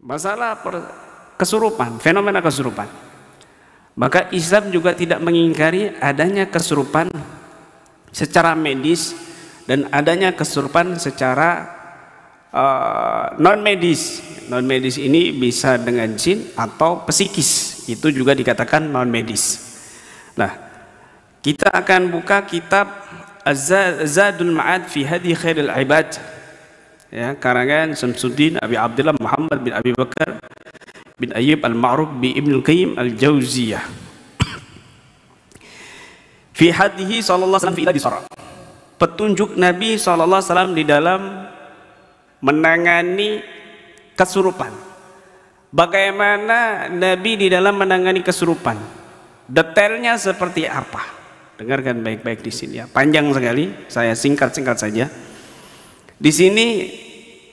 masalah kesurupan, fenomena kesurupan. Maka Islam juga tidak mengingkari adanya kesurupan secara medis dan adanya kesurupan secara non medis. Non medis ini bisa dengan jin atau psikis, itu juga dikatakan non medis. Nah, kita akan buka kitab Az-Zadul Ma'ad fi Hadi Khairil Ibad, ya, karangan Syamsuddin Abi Abdullah Muhammad bin Abi Bakar bin Ayyub Al-Ma'ruf bi Ibnul Qayyim Al-Jauziyah fi hadihi sallallahu alaihi wasallam fi iladi sara. Petunjuk Nabi sallallahu alaihi wasallam di dalam menangani kesurupan. Bagaimana Nabi di dalam menangani kesurupan? Detailnya seperti apa? Dengarkan baik-baik di sini ya. Panjang sekali, saya singkat-singkat saja. Di sini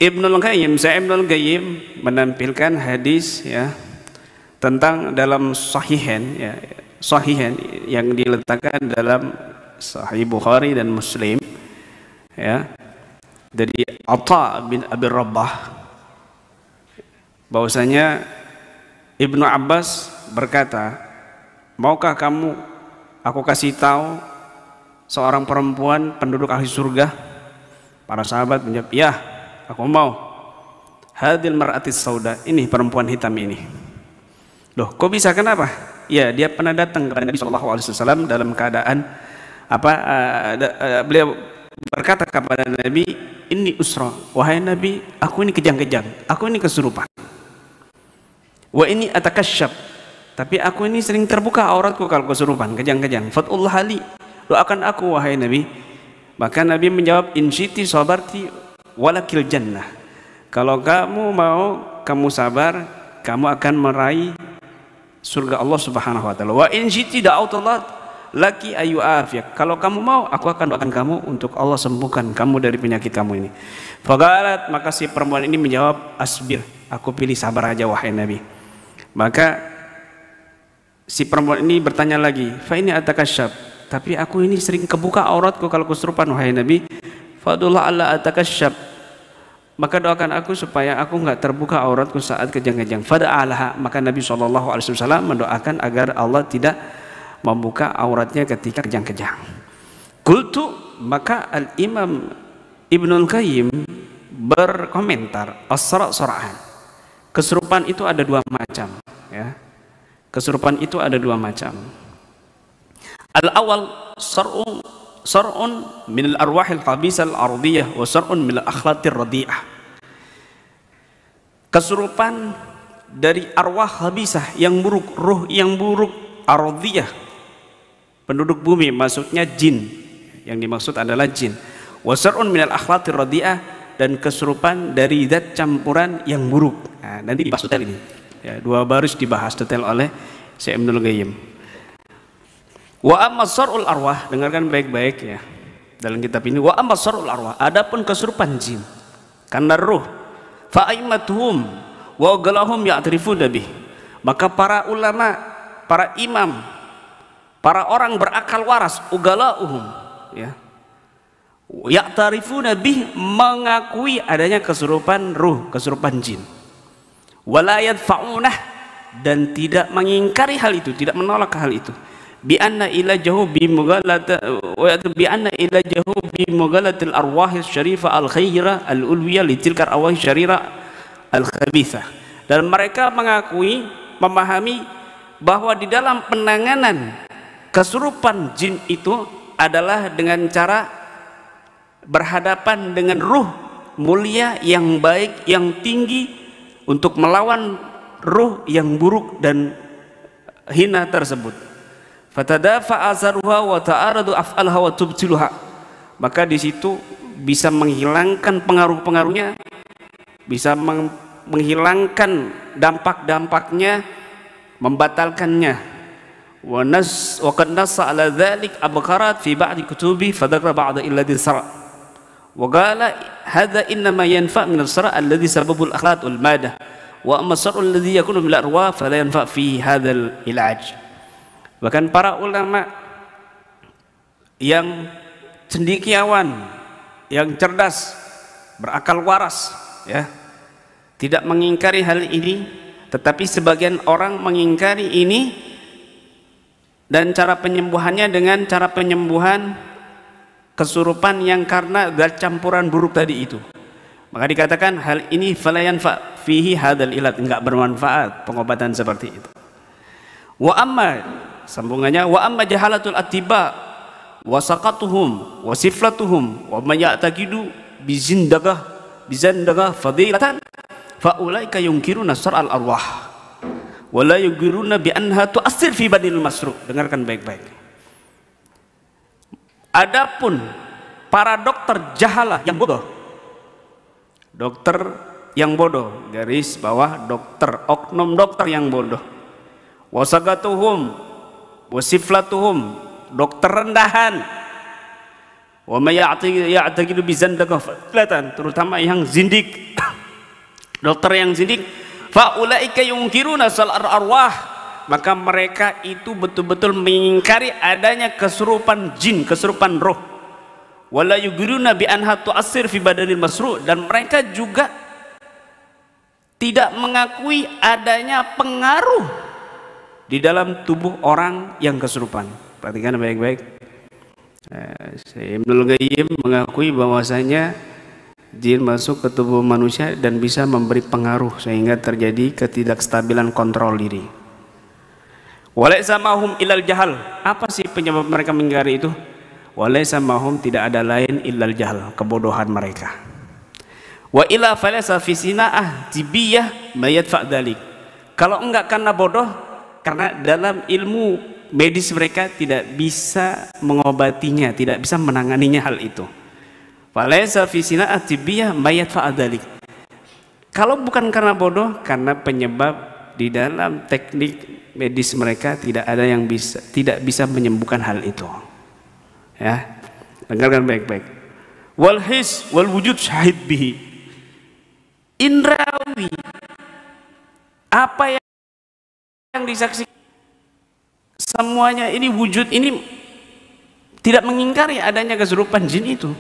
Ibnul Qayyim menampilkan hadis ya tentang dalam sahihain ya, sahihain yang diletakkan dalam Sahih Bukhari dan Muslim ya, dari Atha bin Abi Rabah, bahwasanya Ibnu Abbas berkata, maukah kamu aku kasih tahu seorang perempuan penduduk ahli surga? Para sahabat menjawab, ya, aku mau. Hadil mar'atis sauda, ini perempuan hitam ini. Loh, kok bisa, kenapa? Ya, dia pernah datang kepada Nabi SAW dalam keadaan beliau berkata kepada Nabi, ini usra, wahai Nabi, aku ini kejang-kejang, aku ini kesurupan. Wa ini atakasyaf, tapi aku ini sering terbuka auratku kalau kesurupan, kejang-kejang. Fatullah ali, doakan aku wahai Nabi. Maka Nabi menjawab, in syiti sabarti walakil jannah. Kalau kamu mau, kamu sabar, kamu akan meraih surga Allah Subhanahu wa taala. Wa in syiti da'autullah laki ayu afyak. Kalau kamu mau, aku akan doakan kamu untuk Allah sembuhkan kamu dari penyakit kamu ini. Faqalat, maka si perempuan ini menjawab, asbir, aku pilih sabar aja wahai Nabi. Maka si perempuan ini bertanya lagi, fa ini atakasyaf, tapi aku ini sering kebuka auratku kalau kesurupan wahai Nabi. Fadullah alla atakasyaf, maka doakan aku supaya aku enggak terbuka auratku saat kejang-kejang. Fada'alaha, maka Nabi SAW mendoakan agar Allah tidak membuka auratnya ketika kejang-kejang. Qultu, maka Al-Imam Ibnul Qayyim berkomentar, as-sara'-sara'an, kesurupan itu ada dua macam ya. Kesurupan itu ada dua macam. Al-awwal sar'un min al-arwahil khabisah al-ardiyah wa sar'un min al-akhlaqir radi'ah. Kesurupan dari arwah khabisah yang buruk, ruh yang buruk, ardiyah, penduduk bumi, maksudnya jin. Yang dimaksud adalah jin. Wa sar'un min al-akhlaqir radi'ah, dan kesurupan dari zat campuran yang buruk. Nah, nanti dibahas detail ini. Ya, dua baris dibahas detail oleh Syekh Ibnul Qayyim. Wa amma sar'ul arwah, dengarkan baik-baik ya dalam kitab ini. Wa amma sar'ul arwah, adapun kesurupan jin karena ruh, fa aimatuhum wa galahum ya'trifuna bih, maka para ulama, para imam, para orang berakal waras, ugalauhum ya, ya'tarifuna bih, mengakui adanya kesurupan ruh, kesurupan jin. Wala yadfa'unah, dan tidak mengingkari hal itu, tidak menolak hal itu. Bi anna ilajahu bi mughalata wa bi anna ilajahu bi mughalatil arwahis syarifah al khaira al ulwiya li tilkar arwah syarira al khabitha. Dan mereka mengakui, memahami bahwa di dalam penanganan kesurupan jin itu adalah dengan cara berhadapan dengan ruh mulia yang baik, yang tinggi, untuk melawan ruh yang buruk dan hina tersebut. Fatadafa azaruha wa ta'aradu af'alha wa tubtiluha, maka di situ bisa menghilangkan pengaruh-pengaruhnya, bisa menghilangkan dampak-dampaknya, membatalkannya. Wa qad nassa ala dzalik abqarat fi ba'di kutubi fadakara ba'da illadhi sara wa qala hadza innama yanfa' min as-sara alladhi sababul akhlaq wal madah wa amma as-sara alladhi yakunu bil arwah fala yanfa' fi hadzal ilaj. Bahkan para ulama yang cendekiawan, yang cerdas, berakal waras ya, tidak mengingkari hal ini, tetapi sebagian orang mengingkari ini dan cara penyembuhannya dengan cara penyembuhan kesurupan yang karena zat campuran buruk tadi itu. Maka dikatakan hal ini fala yanfa fihi hadzal ilat, enggak bermanfaat pengobatan seperti itu. Wa amma, sambungannya, wa amma jahalatul attiba wa saqatuhum wa siflatuhum wa man ya'taqidu bizandagah fadilatan fa ulaika yunkiruna sar'al arwah wa la yugiruna bi anha tu'assir fi badil masru. Dengarkan baik-baik. Adapun para dokter jahalah yang bodoh, dokter yang bodoh, garis bawah dokter, oknum dokter yang bodoh, wasagatuhum wasiflatuhum, dokter rendahan, wa may ya'taqidu bizandaqah, terutama yang zindik, dokter yang zindik, fa ulaika yunkiruna sal arwah, maka mereka itu betul-betul mengingkari adanya kesurupan jin, kesurupan roh. Wala yugiruna bi anha tu'assir fi badanil masru, dan mereka juga tidak mengakui adanya pengaruh di dalam tubuh orang yang kesurupan. Perhatikan baik-baik. Ibnul Qayyim mengakui bahwasanya jin masuk ke tubuh manusia dan bisa memberi pengaruh sehingga terjadi ketidakstabilan kontrol diri. Walaysa mahum ilal jahal. Apa sih penyebab mereka mengingkari itu? Walaysa mahum, tidak ada lain illal jahal, kebodohan mereka. Wa ila falasa fi sina'ah tibiyah mayadfa dzalik. Kalau enggak karena bodoh, karena dalam ilmu medis mereka tidak bisa mengobatinya, tidak bisa menanganinya hal itu. Falasa fi sina'ah tibiyah mayadfa dzalik. Kalau bukan karena bodoh, karena penyebab di dalam teknik medis mereka tidak ada yang tidak bisa menyembuhkan hal itu. Ya, dengarkan baik-baik. Wal his wal wujud syahid bihi. Indrawi, apa yang disaksikan, semuanya ini wujud ini tidak mengingkari adanya kesurupan jin itu.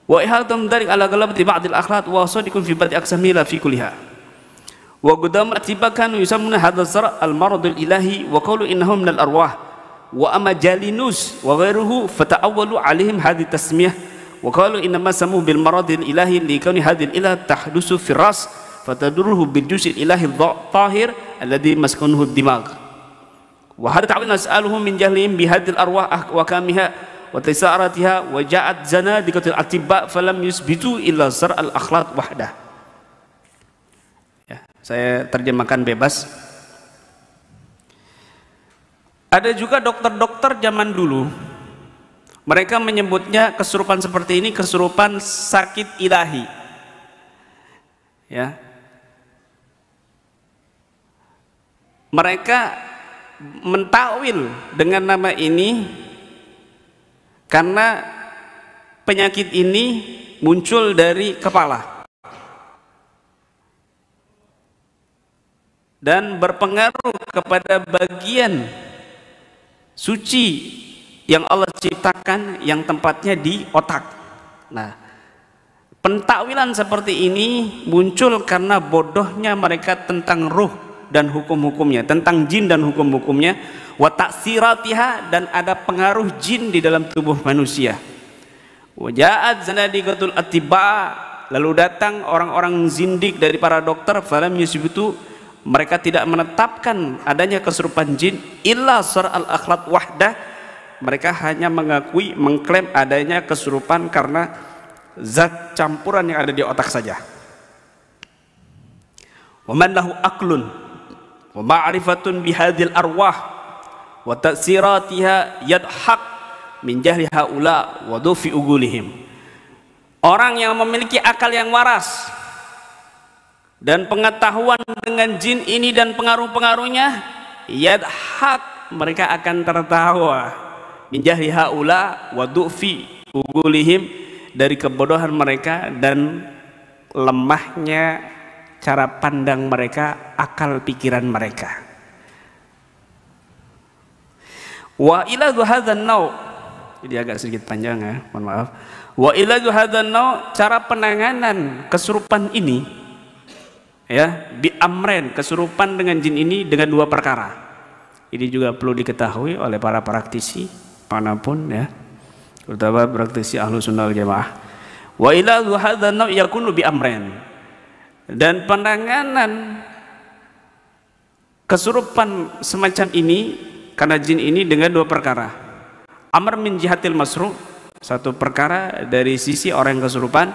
Wa ihadam dzalik ala ghalabati ba'dil akhlaq wa sadiqun fi ba'di aqsamila fi kulliha. Wa qudam atibakan yusammuna hadha zar' al marad al ilahi wa qawlu innahum minal arwah. Wa amma jalinus wa ghairuhu fata'awwalu alaihim hadhihi tasmiyah wa qalu inma samu bil maradil ilahi li kauni hadhil ilah tahdusu fi ras fatadurruhu bil juz'il ilahi tahir alladhi maskanuhu ad-dimag wa hadha ta'awil nas'aluhum min jahlihim bi hadhil arwah wa kamiha wa tisaratiha wa ja'at zanadiqatul atibba falam yusbitu illa zar al akhlaq wahdah. Ya, saya terjemahkan bebas. Ada juga dokter-dokter zaman dulu, mereka menyebutnya kesurupan seperti ini kesurupan sakit ilahi. Ya, mereka mentakwil dengan nama ini karena penyakit ini muncul dari kepala dan berpengaruh kepada bagian suci yang Allah ciptakan yang tempatnya di otak. Nah, pentakwilan seperti ini muncul karena bodohnya mereka tentang ruh dan hukum-hukumnya, tentang jin dan hukum-hukumnya, wa ta'siratiha, dan ada pengaruh jin di dalam tubuh manusia. Wa ja'at zanadiqatul attiba, lalu datang orang-orang zindik dari para dokter, falam yusbitu, mereka tidak menetapkan adanya kesurupan jin illa sar al akhlaq wahdah, mereka hanya mengakui, mengklaim adanya kesurupan karena zat campuran yang ada di otak saja. Wa man lahu aqlun wa ma'rifatun bihadhil arwah wa ta'siratiha yadhaq min jahli haula wa dufi ugulihim. Orang yang memiliki akal yang waras dan pengetahuan dengan jin ini dan pengaruh-pengaruhnya, yadhaq, mereka akan tertawa, min jahli haula wa dufi ugulihim, dari kebodohan mereka dan lemahnya cara pandang mereka, akal pikiran mereka. Wa ila hadzal nau', jadi agak sedikit panjang ya, mohon maaf. Wa ila hadzal nau', cara penanganan kesurupan ini ya, bi amren, kesurupan dengan jin ini dengan dua perkara. Ini juga perlu diketahui oleh para praktisi manapun ya, terutama praktisi Ahlus Sunnah wal Jamaah. Wa ila hadza naw yakunu bi amren. Dan penanganan kesurupan semacam ini karena jin ini dengan dua perkara. Amr min jihatil masru, satu perkara dari sisi orang yang kesurupan,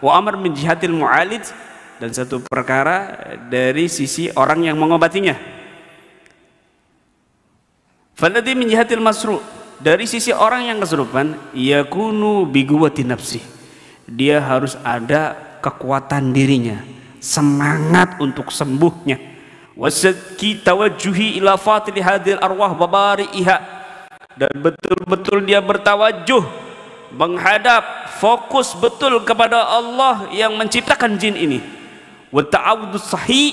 wa amr min jihatil mu'alij, dan satu perkara dari sisi orang yang mengobatinya. Falladhi min jihatil masru, dari sisi orang yang kesurupan, yakunu bi quwwati nafsi, dia harus ada kekuatan dirinya, semangat untuk sembuhnya. Wasadki tawajjuhi ila fatili hadil arwah babari'iha, dan betul-betul dia bertawajuh, menghadap, fokus betul kepada Allah yang menciptakan jin ini. Wa ta'awudus sahih,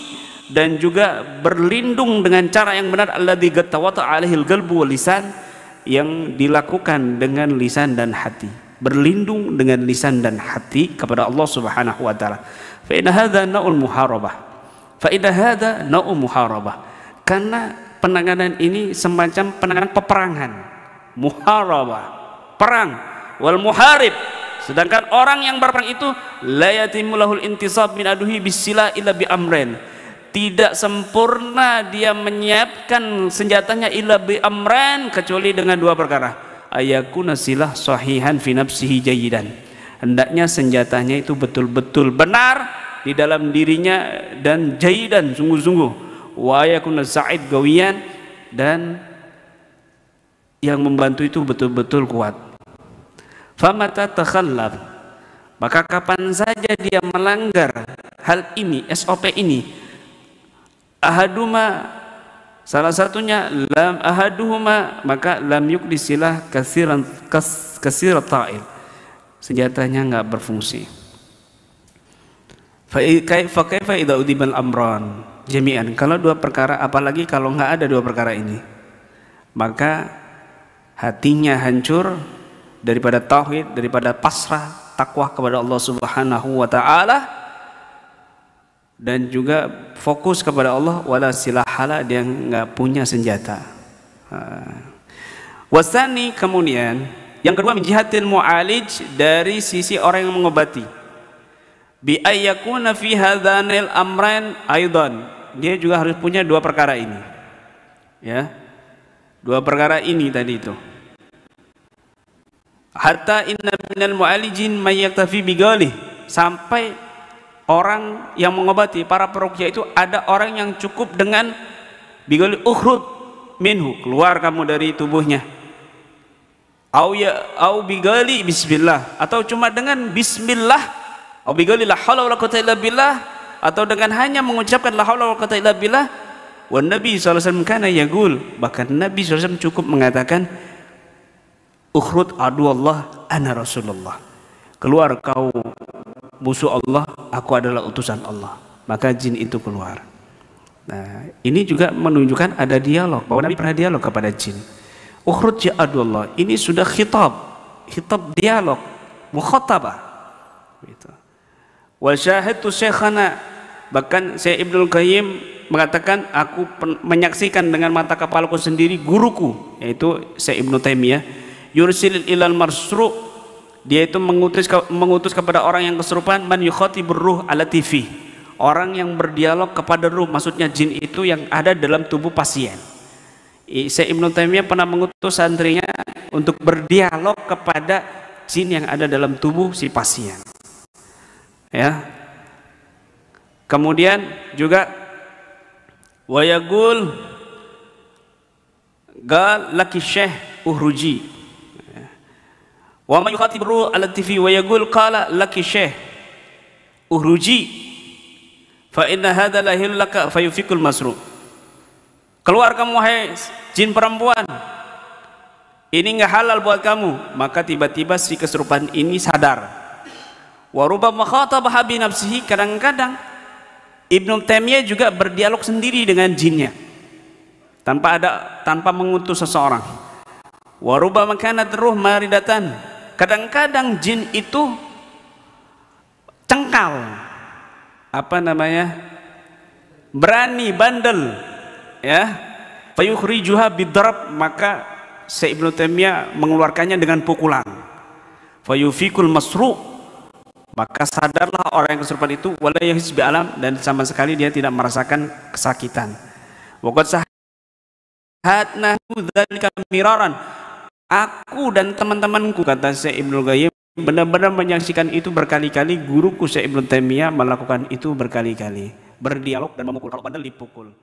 dan juga berlindung dengan cara yang benar, alladzi gatawata alaihil qalbu wal lisan, yang dilakukan dengan lisan dan hati, berlindung dengan lisan dan hati kepada Allah Subhanahu wa taala. Fa inna hadza na'ul muharabah, fa inna hadza na'ul muharabah, karena penanganan ini semacam penanganan peperangan, muharabah, perang, wal muharib, sedangkan orang yang berperang itu la yatimmu lahul intisab min aduhi bisila illa bi amrin, tidak sempurna dia menyiapkan senjatanya illa bi amran, kecuali dengan dua perkara. Ayakuna silah sahihan fi nafsihi jayidan, hendaknya senjatanya itu betul-betul benar di dalam dirinya dan jayidan, sungguh-sungguh. Wa yakuna sa'id gawiyan, dan yang membantu itu betul-betul kuat. Famata takhallaf, maka kapan saja dia melanggar hal ini, SOP ini, ahaduma, salah satunya, lam ahaduhuma, maka lam yukdi silah kasir ta'il, senjatanya enggak berfungsi. Fa kaifa idza udibal amran jami'an, kalau dua perkara, apalagi kalau nggak ada dua perkara ini, maka hatinya hancur daripada tauhid, daripada pasrah takwa kepada Allah Subhanahu wa taala, dan juga fokus kepada Allah, wala silahala, dia nggak punya senjata. Wasani, kemudian yang kedua, min jihatil mu'alij, dari sisi orang yang mengobati, bi ayyakuna fi hadzanil amrain aidan, dia juga harus punya dua perkara ini, ya, dua perkara ini tadi itu. Hatta inna minal mu'alijin may yaktafi bigalih, sampai orang yang mengobati, para peruqyah itu ada orang yang cukup dengan bigalih, ukhrud minhu, keluar kamu dari tubuhnya, au bigali bismillah, atau cuma dengan bismillah, au bigali la haula wala quwwata illa billah, atau dengan hanya mengucapkan la haula wala quwwata illa billah. Wa Nabi SAW kana yaqul, bahkan Nabi SAW cukup mengatakan, ukhrud adu Allah ana Rasulullah, keluar kau musuh Allah, aku adalah utusan Allah, maka jin itu keluar. Nah, ini juga menunjukkan ada dialog, bahwa Nabi pernah dialog kepada jin. Ukhrud ya adu Allah, ini sudah khitab dialog, mukhatabah gitu. Wa syahidtu syekhana, bahkan Syekh Ibnul Qayyim mengatakan, aku menyaksikan dengan mata kepalaku sendiri guruku, yaitu Syekh Ibnu Taimiyah, yursil ilal marsru, dia itu mengutus kepada orang yang kesurupan, man yukhatibur ruh ala TV, orang yang berdialog kepada ruh, maksudnya jin itu yang ada dalam tubuh pasien. Syekh Ibnu Taimiyah pernah mengutus santrinya untuk berdialog kepada jin yang ada dalam tubuh si pasien, ya. Kemudian juga wayagul gal laki syekh uhruji, wa man yukhatib ruh ala TV wa yaqul qala laki syekh uhruji fa inna hadha la laka fayufikul masru, keluar kamu wahai jin perempuan, ini enggak halal buat kamu. Maka tiba-tiba si kesurupan ini sadar. Wa rubbama khatabaha bi nafsihi, kadang-kadang Ibnu Taimiyah juga berdialog sendiri dengan jinnya tanpa mengutus seseorang. Wa rubbama kanat ruh maridatan, kadang-kadang jin itu cengkal, berani, bandel, ya, fayukhrijuha bidarab, maka Syekh Ibnu Taimiyah mengeluarkannya dengan pukulan. Fayufikul masru', maka sadarlah orang yang kesurupan itu, wala yahis bi alam, dan sama sekali dia tidak merasakan kesakitan. Wa qad sahatna dzalika miraran, aku dan teman-temanku, kata Syekh Ibnu Qayyim, benar-benar menyaksikan itu berkali-kali. Guruku Syekh Ibnu Taimiyah melakukan itu berkali-kali, berdialog dan memukul. Kalau bandel dipukul.